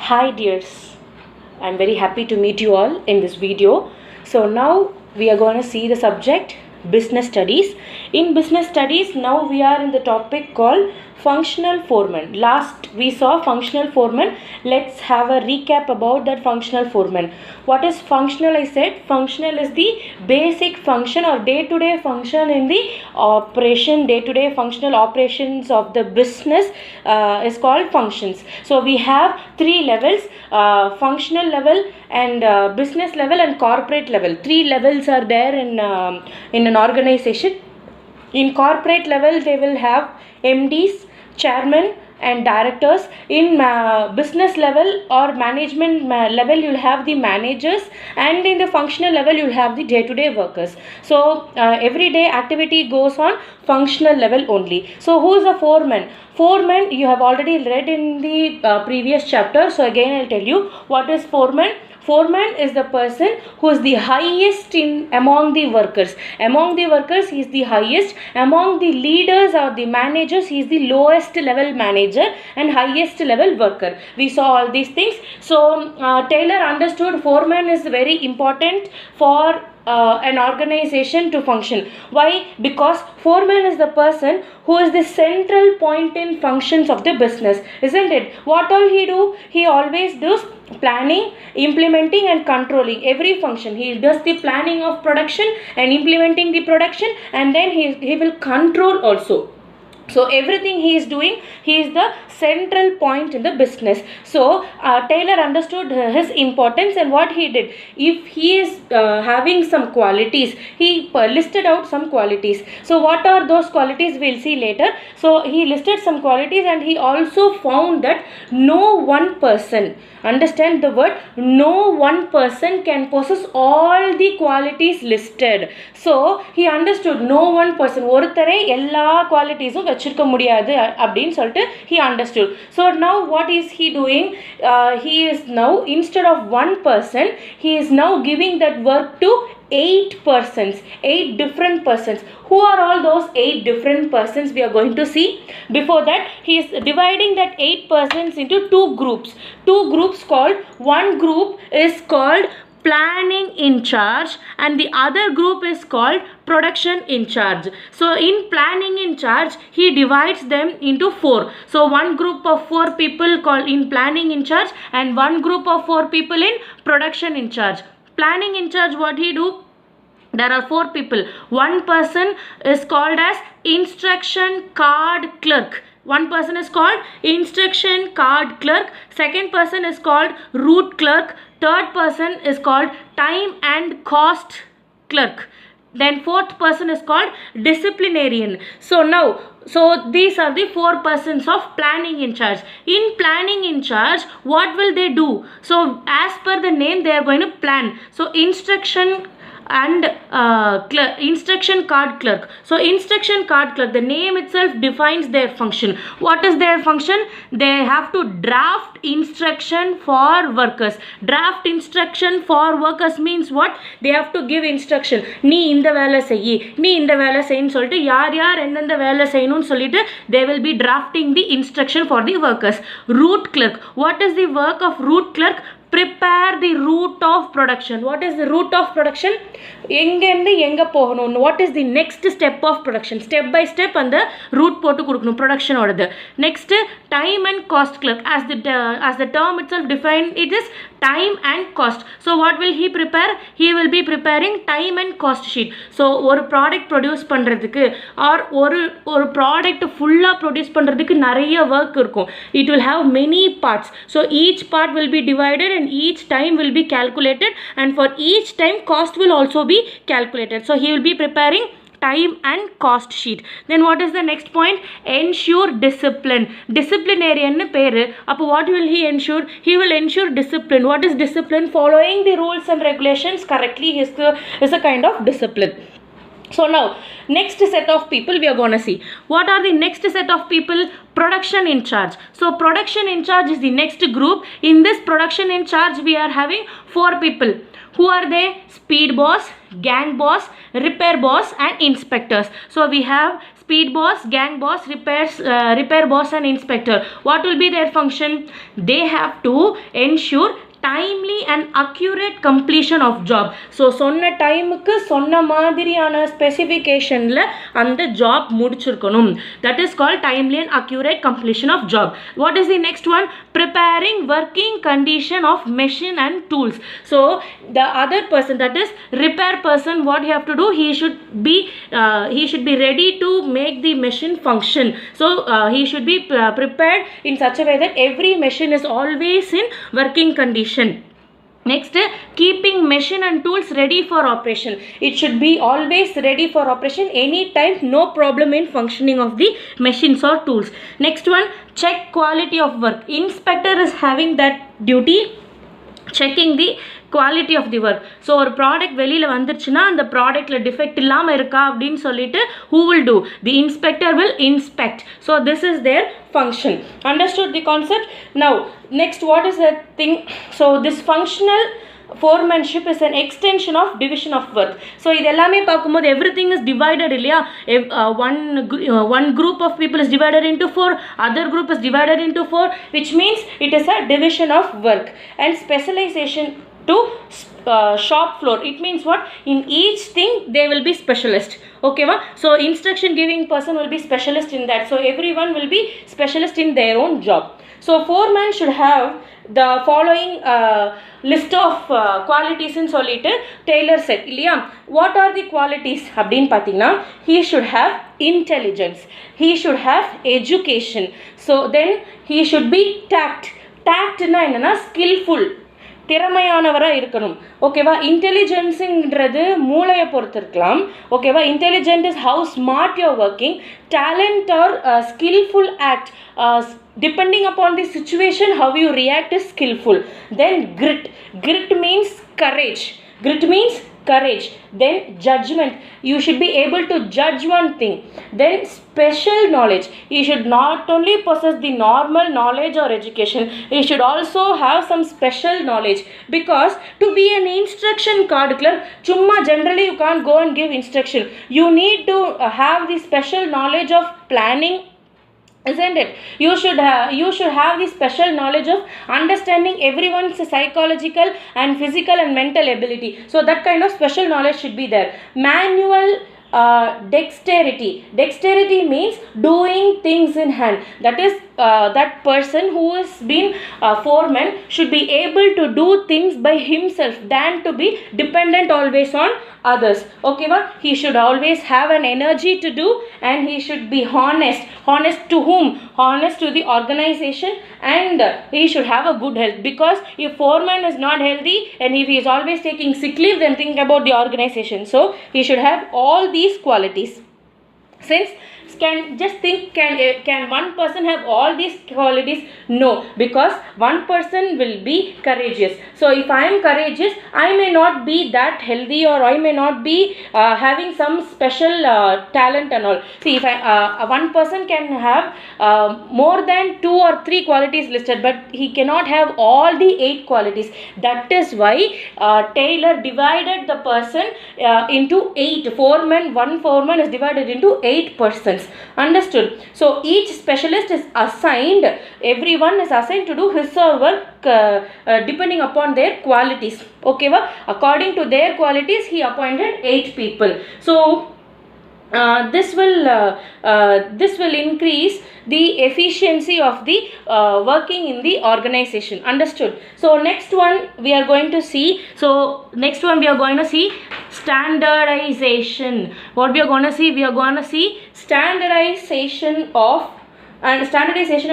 Hi dears, I'm very happy to meet you all in this video. So now we are going to see the subject business studies. In business studies, now we are in the topic called functional foreman. Last we saw functional foreman. Let's have a recap about that functional foreman. What is functional? I said functional is the basic function or day-to-day function in the operation, day-to-day functional operations of the business is called functions. So we have three levels, functional level and business level and corporate level. Three levels are there in an organization. In corporate level, they will have MDs, chairman and directors. In business level or management level, you'll have the managers, and in the functional level, you'll have the day-to-day workers. So everyday activity goes on functional level only. So who is a foreman? Foreman you have already read in the previous chapter. So again I'll tell you what is foreman. Foreman is the person who is the highest among the workers. Among the workers, he is the highest. Among the leaders or the managers, he is the lowest level manager and highest level worker. We saw all these things. So Taylor understood foreman is very important for an organization to function. Why? Because foreman is the person who is the central point in functions of the business, isn't it? What all he do? He always does planning, implementing and controlling every function. He does the planning of production and implementing the production, and then he will control also. So everything he is doing, he is the central point in the business. So Taylor understood his importance, and what he did, if he is having some qualities, he listed out some qualities. So what are those qualities? We'll see later. So he listed some qualities, and he also found that no one person, understand the word, no one person can possess all the qualities listed. So he understood no one person, ஒருத்தரே எல்லா குவாலிட்டிஸும் வச்சிருக்க முடியாது அப்படின்னு சொல்லிட்டு he understood. So now what is he doing? He is now, instead of one person, he is now giving that work to 8 persons, 8 different persons. Who are all those 8 different persons? We are going to see. Before that, he is dividing that 8 persons into 2 groups. 2 groups called, one group is called planning in charge and the other group is called production in charge. So in planning in charge, he divides them into 4. So one group of 4 people called in planning in charge and one group of 4 people in production in charge. Planning in charge, what he do? There are 4 people. One person is called as instruction card clerk. One person is called instruction card clerk. Second person is called route clerk. Third person is called time and cost clerk. Then fourth person is called disciplinarian. So these are the 4 persons of planning in charge. In planning in charge, what will they do? So as per the name, they are going to plan. So instruction and instruction card clerk. So instruction card clerk, the name itself defines their function. What is their function? They have to draft instruction for workers. Draft instruction for workers means what? They have to give instruction. நீ இந்த வேலை செய், நீ இந்த வேலை செய்ன்னு சொல்லிட்டு யார் யார் எந்தெந்த வேலை செய்யணும்னு சொல்லிட்டு they will be drafting the instruction for the workers. Route clerk. What is the work of route clerk? Prepare the route of production. What is the route of production? எங்கேருந்து எங்கே போகணும்? What is the next step of production? Step by step அந்த route போட்டு கொடுக்கணும் production ஓடது. Next, time and cost clerk. As the term itself defined, it is time and cost. So what will he prepare? He will be preparing time and cost sheet. So ஒரு product produce பண்ணுறதுக்கு or ஒரு product ஃபுல்லாக produce பண்ணுறதுக்கு நிறைய work இருக்கும். It will have many parts. So each part will be divided and each time will be calculated, and for each time cost will also be calculated. So he will be preparing time and cost sheet. Then what is the next point? Ensure discipline. Disciplinarian பேரு. அப்போ what will he ensure? He will ensure discipline. What is discipline? Following the rules and regulations correctly is a kind of discipline. So now, next set of people we are going to see. What are the next set of people? Production in charge. So production in charge is the next group. In this production in charge, we are having 4 people. Who are they? Speed boss, gang boss, repair boss and inspectors. So we have speed boss, gang boss, repair boss and inspector. What will be their function? They have to ensure timely and accurate completion of job. So சொன்ன டைமுக்கு சொன்ன மாதிரியான ஸ்பெசிஃபிகேஷனில் அந்த job முடிச்சிருக்கணும். That is called timely and accurate completion of job. What is the next one? Preparing working condition of machine and tools. So the other person, that is repair person, what he have to do? He should be ready to make the machine function. So he should be prepared in such a way that every machine is always in working condition. Next, keeping machine and tools ready for operation. It should be always ready for operation anytime, no problem in functioning of the machines or tools. Next one, check quality of work. Inspector is having that duty, checking the quality of the work. So ஒரு product வெளியில் வந்துருச்சுன்னா அந்த ப்ராடக்டில் defect இல்லாமல் இருக்கா அப்படின்னு சொல்லிட்டு who will do? The inspector will inspect. So this is their function. Understood the concept? Now next, what is the thing? So this functional foremanship is an extension of division of work. So இது எல்லாமே பார்க்கும்போது everything is divided இல்லையா? One group of people is divided into 4, other group is divided into 4, which means it is a division of work. And specialization to shop floor, it means what? In each thing they will be specialist. Okay va? So instruction giving person will be specialist in that. So everyone will be specialist in their own job. So foreman should have the following list of qualities in solite Taylor said இல்லையா? What are the qualities அப்படின்னு பார்த்தீங்கன்னா, he should have intelligence, he should have education, so then he should be tact-னா என்னன்னா skillful, திறமையானவராக இருக்கணும். ஓகேவா? இன்டெலிஜென்ஸுங்கிறது மூளையை பொறுத்து இருக்கலாம். ஓகேவா? Intelligent is how smart you are working. Talent or skilful act, depending upon the situation how you react is skillful. Then grit means courage. Then judgment, you should be able to judge one thing. Then special knowledge, you should not only possess the normal knowledge or education, you should also have some special knowledge, because to be an instruction card clerk chumma generally you can't go and give instruction. You need to have the special knowledge of planning, isn't it? You should have the special knowledge of understanding everyone's psychological and physical and mental ability. So that kind of special knowledge should be there. Manual dexterity means doing things in hand. That is that person who has been foreman should be able to do things by himself than to be dependent always on others. Okay va? He should always have an energy to do, and he should be honest to whom? Honest to the organization, and he should have a good health, because if foreman is not healthy and if he is always taking sick leave, then think about the organization. So he should have all these qualities. Since can one person have all these qualities? No, because one person will be courageous. So if I am courageous, I may not be that healthy, or I may not be having some special talent and all. See, if one person can have more than 2 or 3 qualities listed, but he cannot have all the 8 qualities. That is why Taylor divided the person into 8 foremen. One foreman is divided into 8 persons. Understood? So each specialist is assigned, everyone is assigned to do his or her work depending upon their qualities. Okay va? According to their qualities he appointed 8 people. So this will increase the efficiency of the working in the organization. Understood? So next one we are going to see standardization. What we are going to see? We are going to see standardization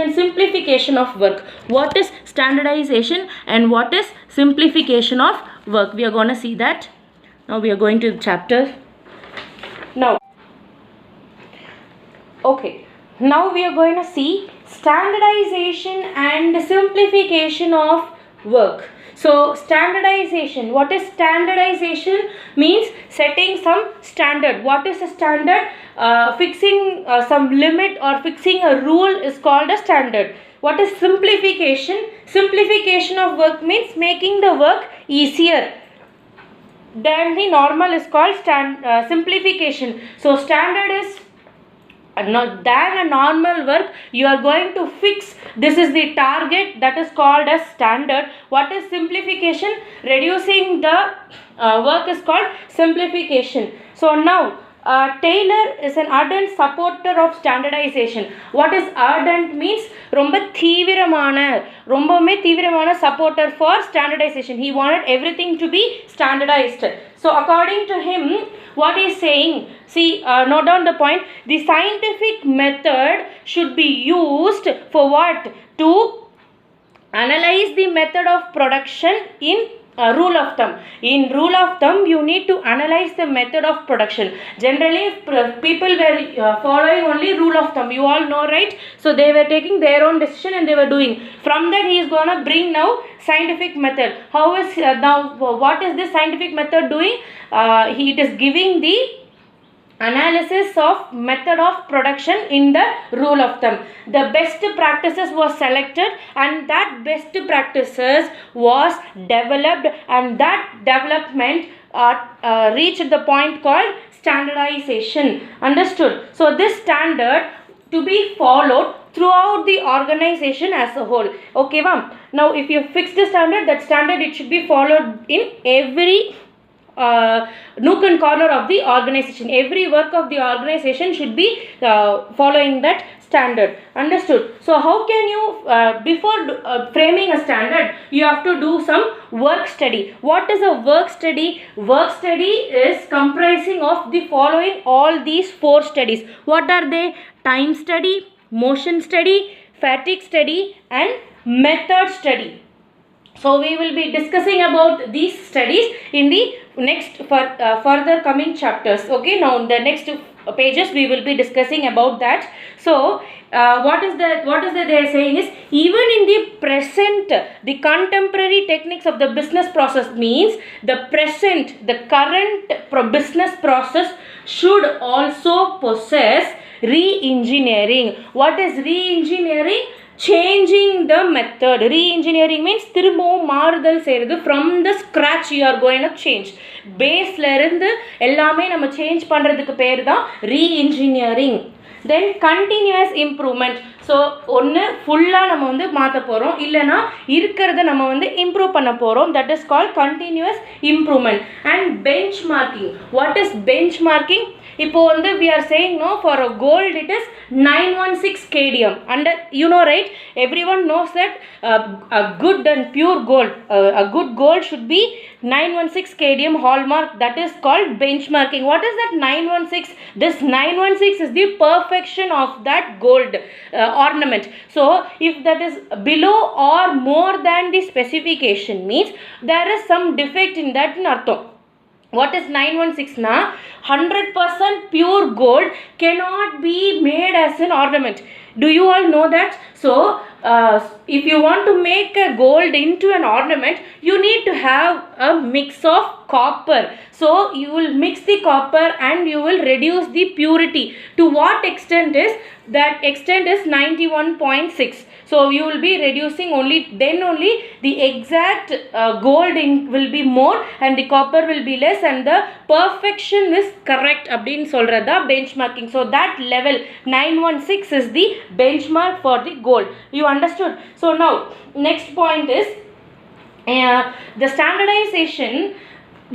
and simplification of work. What is standardization and what is simplification of work? We are going to see that. Now we are going to the chapter. Now we are going to see standardization and simplification of work. So standardization, what is standardization? Means setting some standard. What is a standard? Fixing some limit or fixing a rule is called a standard. What is simplification? Simplification of work means making the work easier than the normal is called simplification. So standard is not than a normal work, you are going to fix this is the target, that is called as standard. What is simplification? Reducing the work is called simplification. So now Taylor is an ardent supporter of standardization. What is ardent means? ரொம்ப தீவிரமான supporter for standardization. He wanted everything to be standardized. So according to him, what he is saying, see, note down the point. The scientific method should be used for what? To analyze the method of production in rule of thumb. In rule of thumb, you need to analyze the method of production. Generally, people were following only rule of thumb. You all know, right? So they were taking their own decision and they were doing. From that, he is gonna bring now scientific method. How is now? What is this scientific method doing? It is giving the analysis of method of production in the rule of thumb. The best practices was selected and that best practices was developed, and that development reached the point called standardization. Understood? So this standard to be followed throughout the organization as a whole. Okay, ma'am. Now if you fix the standard, that standard it should be followed in every nook and corner of the organization. Every work of the organization should be following that standard. Understood? So how can you before framing a standard, you have to do some work study. What is a work study? Work study is comprising of the following all these 4 studies. What are they? Time study, motion study, fatigue study and method study. So we will be discussing about these studies in the next further coming chapters. Okay, now in the next pages we will be discussing about that. So what is that they are saying is, even in the present, the contemporary techniques of the business process means the current business process should also possess re-engineering. What is re-engineering? Changing the method. Re-engineering means திரும்பவும் மாறுதல் செய்கிறது. From the scratch you are going to change. பேஸ்ல இருந்து எல்லாமே நம்ம change பண்ணுறதுக்கு பேர் தான் re-engineering. Then continuous improvement. So ஒன்று ஃபுல்லாக நம்ம வந்து மாற்ற போகிறோம், இல்லைனா இருக்கிறத நம்ம வந்து இம்ப்ரூவ் பண்ண போகிறோம். That is called continuous improvement. And benchmarking. What is benchmarking? இப்போ வந்து we are saying no, for a gold it is 916 kdm. And you know, right, everyone knows that a good and pure gold, a good gold should be 916 kdm hallmark. That is called benchmarking. What is that 916? This 916 is the perfection of that gold ornament. So if that is below or more than the specification, means there is some defect in that in artham. What is 916 na? 100% pure gold cannot be made as an ornament. Do you all know that? So if you want to make a gold into an ornament, you need to have a mix of copper. So you will mix the copper and you will reduce the purity. To what extent is that? Extent is 91.6. So you will be reducing only, then only the exact gold will be more and the copper will be less and the perfection is correct. அப்படினு சொல்றதா benchmarking. So that level 916 is the benchmark for the gold. You understood? So now next point is the standardization.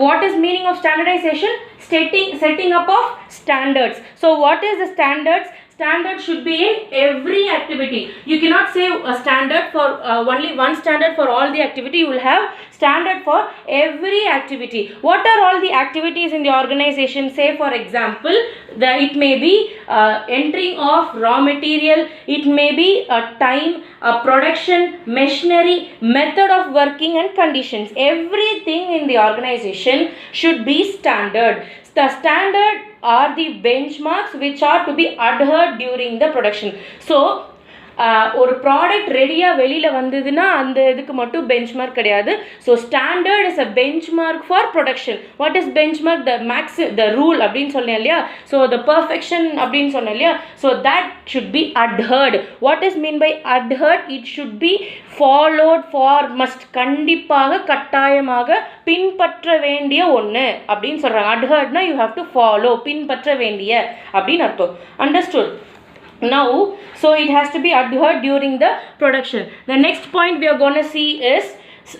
What is meaning of standardization? Setting up of standards. So what is the standards? Standard should be in every activity. You cannot say a standard for only one standard for all the activity. You will have standard for every activity. What are all the activities in the organization? Say for example, it may be entering of raw material, it may be a time, a production, machinery, method of working and conditions. Everything in the organization should be standard. The standard are the benchmarks which are to be adhered during the production. So ஒரு product ரெடியாக வெளியில் வந்ததுன்னா அந்த இதுக்கு மட்டும் benchmark கிடையாது. So standard is a benchmark for production. What is benchmark? The rule அப்படின்னு சொன்னேன் இல்லையா? ஸோ த பர்ஃபெக்ஷன் அப்படின்னு சொன்னேன் இல்லையா? So that should be adhered. What is mean by adhered? It should be followed for must. கண்டிப்பாக கட்டாயமாக பின்பற்ற வேண்டிய ஒன்று அப்படின்னு சொல்கிறாங்க. அட்ஹர்ட்னா யூ ஹாவ் டு ஃபாலோ, பின்பற்ற வேண்டிய அப்படின்னு அர்த்தம். Understood? Now, so it has to be adhered during the production. The next point we are going to see is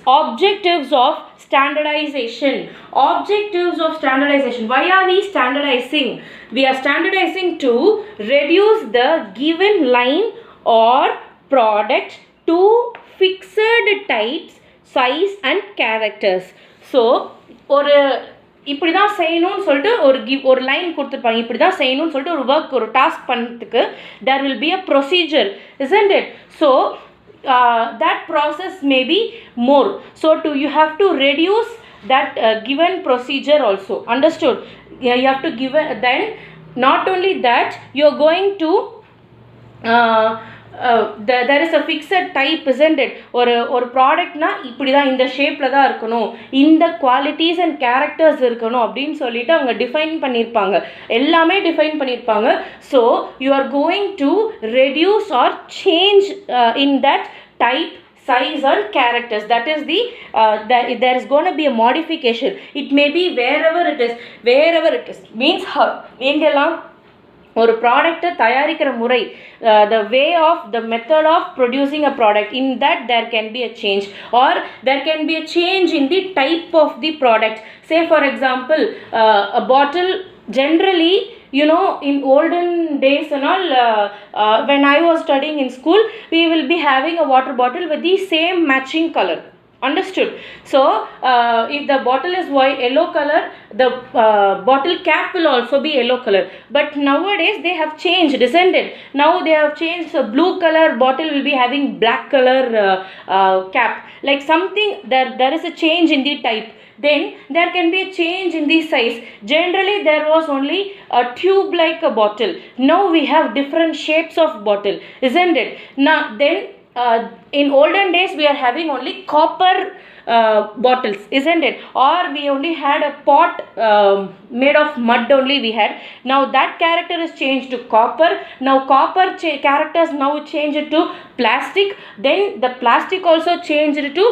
objectives of standardization. Objectives of standardization. Why are we standardizing? We are standardizing to reduce the given line or product to fixed types, size and characters. So, ஒரு இப்படி தான் செய்யணும்னு சொல்லிட்டு ஒரு line கொடுத்துருப்பாங்க, இப்படி தான் செய்யணும்னு சொல்லிட்டு ஒரு ஒர்க், ஒரு டாஸ்க் பண்ணுறதுக்கு there will be a procedure, isn't it? So that process may be more, so you have to reduce that given procedure also, understood? You have to give then not only that, you are going to there is a fixed type, isn't it? ஒரு ப்ராடக்ட்னா இப்படி தான், இந்த ஷேப்பில் தான் இருக்கணும், இந்த qualities and characters இருக்கணும் அப்படின்னு சொல்லிட்டு அவங்க டிஃபைன் பண்ணியிருப்பாங்க, எல்லாமே டிஃபைன் பண்ணியிருப்பாங்க. So you are going to reduce or change in that type, size or characters. That is the there is going to be a modification. It may be wherever it is means எங்கெல்லாம் ஒரு ப்ராடக்ட்டை தயாரிக்கிற முறை, the way of the method of producing a product, in that there can be a change, or there can be a change in the type of the product. Say for example, a bottle, generally, you know, in olden days and all, when I was studying in school, we will be having a water bottle with the same matching color, understood? So if the bottle is yellow color, the bottle cap will also be yellow color. But nowadays they have changed, isn't it? Now they have changed, so blue color bottle will be having black color cap, like something, there is a change in the type. Then there can be a change in the size. Generally there was only a tube like a bottle, now we have different shapes of bottle, isn't it? Now then in olden days we are having only copper bottles, isn't it? Or we only had a pot made of mud only we had. Now that character is changed to copper. Now copper characters now changed to plastic. Then the plastic also changed to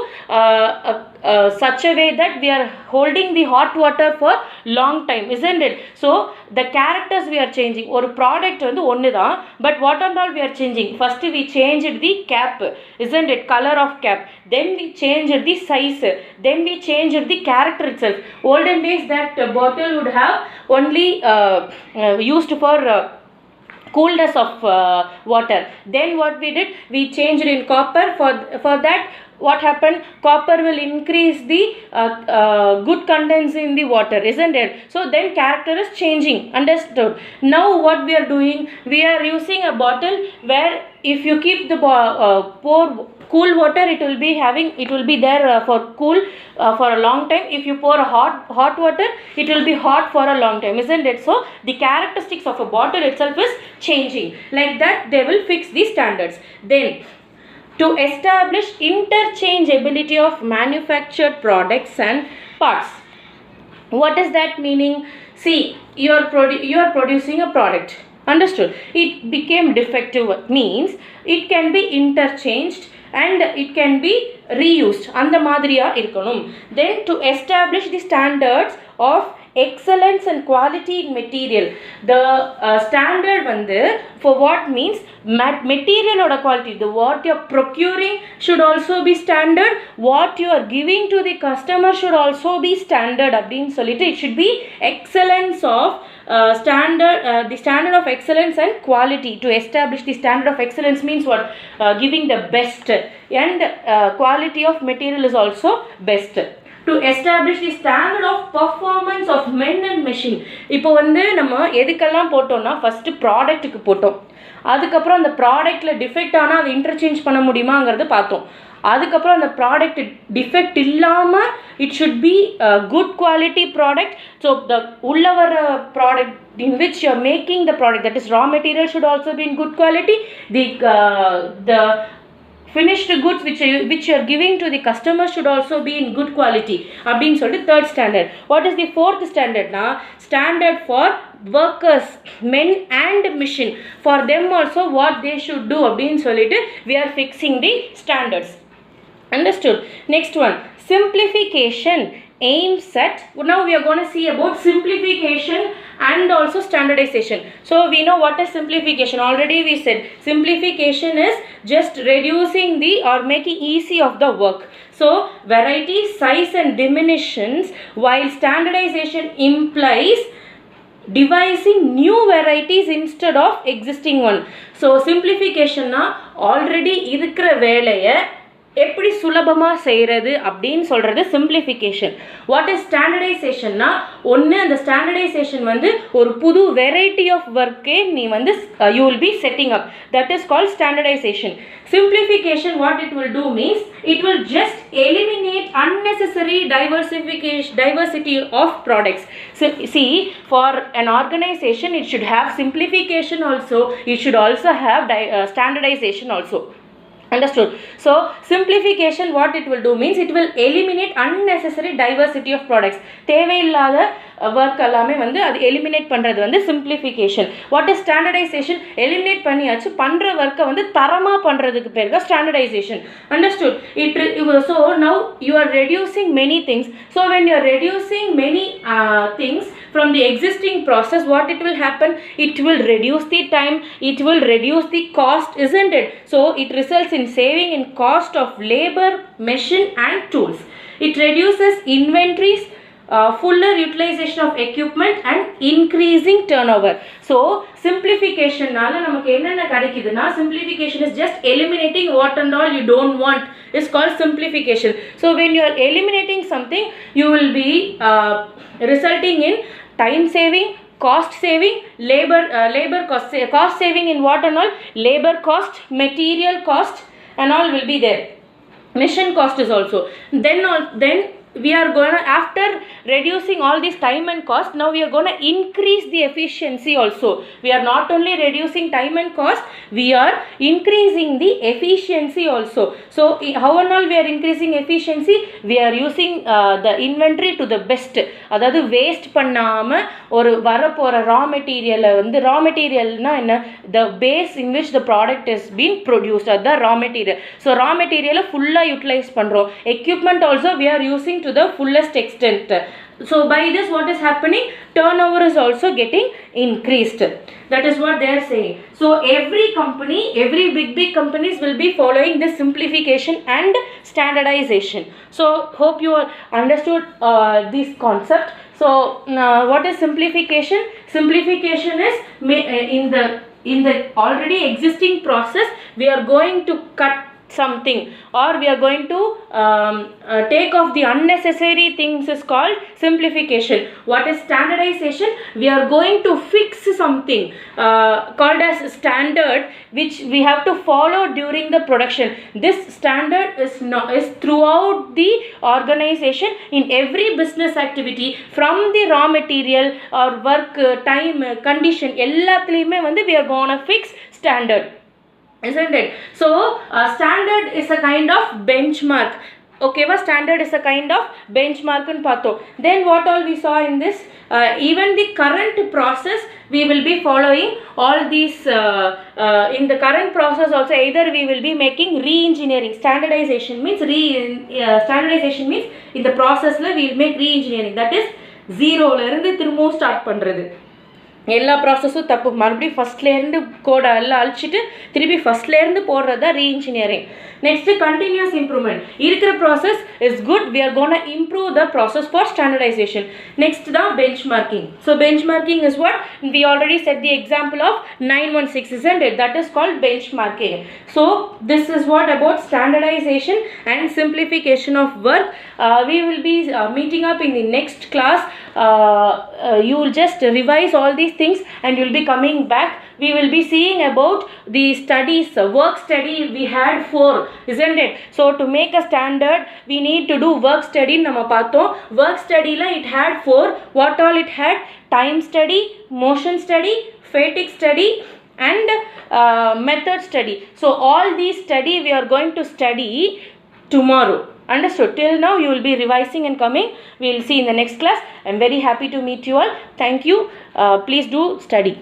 such a way that we are holding the hot water for long time, isn't it? So the characters we are changing. ஒரு product வந்து ஒன்று தான், but what and all we are changing? First we changed the cap, isn't it? Color of cap. Then we changed the size. Then we changed the character itself. Olden days that bottle would have only used for coolness of water. Then what we did, we changed in copper. For that, what happened? Copper will increase the good contents in the water, isn't it? So then character is changing, understood? Now what we are doing, we are using a bottle where if you keep the pour cool water, it will be there for cool for a long time. If you pour a hot water, it will be hot for a long time, isn't it? So the characteristics of a bottle itself is changing. Like that they will fix the standards. Then to establish interchangeability of manufactured products and parts. What is that meaning? See, you are producing a product, understood? It became defective, means it can be interchanged and it can be reused. அந்த மாதிரியா இருக்கணும். Then to establish the standards of excellence and quality in material. The standard வந்து for what means material oda quality, the what you are procuring should also be standard, what you are giving to the customer should also be standard அப்படினு சொல்லிட்டு it should be excellence of standard, the standard of excellence and quality. To establish the standard of excellence means what? Giving the best, and quality of material is also best. To establish the standard of performance of men and machine. இப்போ வந்து நம்ம எதுக்கெல்லாம் போட்டோம்னா, first ப்ராடக்ட்டுக்கு போட்டோம், அதுக்கப்புறம் அந்த ப்ராடக்ட்டில் defect ஆனால் அதை இன்டர்சேஞ்ச் பண்ண முடியுமாங்கிறது பார்த்தோம், அதுக்கப்புறம் அந்த ப்ராடக்ட் டிஃபெக்ட் இல்லாமல் it should be good quality product. So the உள்ள வர product in which you are making the product, that is raw material, should also be in good quality. The finished goods which you are giving to the customer should also be in good quality அப்படினு சொல்லிட்டு third standard. What is the fourth standard na? Standard for workers, men and machine, for them also what they should do அப்படினு சொல்லிட்டு we are fixing the standards, understood? Next one, simplification aim set. Now we are going to see about simplification and also standardization. So we know what is simplification. Already we said simplification is just reducing the or making easy of the work. So variety, size and diminutions, while standardization implies devising new varieties instead of existing one. So simplification na already இருக்கிற வேலையை எப்படி சுலபமா செய்யறது அப்படினு சொல்றது simplification. What is standardization னா ஒன்னு அந்த standardization வந்து ஒரு புது variety of work நீ வந்து you will be setting up. That is called standardization. Simplification, what it will do means it will just eliminate unnecessary diversity of products. So see, for an organization it should have simplification also, it should also have standardization also. Understood? So simplification, what it will do means it will eliminate unnecessary diversity of products. தேவையில்லாத work எல்லாமே வந்து அது eliminate பண்றது வந்து simplification. What is standardization? Eliminate பண்ணியாச்சு, பண்ற work வந்து தரமா பண்றதுக்கு பேர் தான் standardization. Understood? So now you are reducing many things. So when you are reducing many things from the existing process, what it will happen? It will reduce the time, it will reduce the cost, isn't it? So it results in saving in cost of labor, machine and tools. It reduces inventories, fuller utilization of equipment and increasing turnover. So simplification nala namakku enna kadikiduna, simplification is just eliminating what and all you don't want is called simplification. So when you are eliminating something, you will be resulting in time saving, cost saving, labor cost saving in what and all? Labor cost, material cost and all will be there. Mission cost is also. Then we are going to, after reducing all this time and cost, now we are going to increase the efficiency also. We are not only reducing time and cost, we are increasing the efficiency also. So how and all we are increasing efficiency? We are using the inventory to the best. அதாவது waste பண்ணாம ஒரு வரப்போற raw material வந்து raw material னா என்ன? The base in which the product is being produced, the raw material. So raw material fulla utilize பண்றோம். Equipment also we are using to the fullest extent. So by this what is happening? Turnover is also getting increased. That is what they are saying. So every company, every big companies will be following this simplification and standardization. So hope you understood this concept. So what is simplification? Simplification is in the already existing process we are going to cut something, or we are going to take off the unnecessary things is called simplification. What is standardization? We are going to fix something called as standard which we have to follow during the production. This standard is throughout the organization in every business activity, from the raw material or work time condition எல்லாத்துலயுமே வந்து we are going to fix standard, isn't it? So standard is a kind of benchmark. Okay, standard is a kind of benchmark in patho. Then what all we saw in this, even the current process we will be following all these in the current process also, either we will be making re-engineering. Standardization means standardization means in the process la we will make re-engineering, that is zero la irundhu thirumbo start பண்றது. எல்லா ப்ராசஸும் தப்பு, மறுபடியும் ஃபஸ்ட்லேருந்து கோடை எல்லாம் அழிச்சிட்டு திருப்பி ஃபஸ்ட்லேருந்து போடுறது தான் ரீஇன்ஜினியரிங். Next continuous improvement. இருக்கிற process is good, we are gonna improve the process for standardization. Next தான் benchmarking. So benchmarking is what we already set the example of 916, isn't it? That is called bench marking. So this is what about standardization and simplification of work. We will be meeting up in the next class. You will just revise all these things and you will be coming back. We will be seeing about the studies, work study we had 4, isn't it? So to make a standard we need to do work study. nama paathom work study la it had 4. What all it had? Time study, motion study, fatigue study and method study. So all these study we are going to study tomorrow. Understood? Till now you will be revising and coming. We will see in the next class. I am very happy to meet you all. Thank you. Please do study.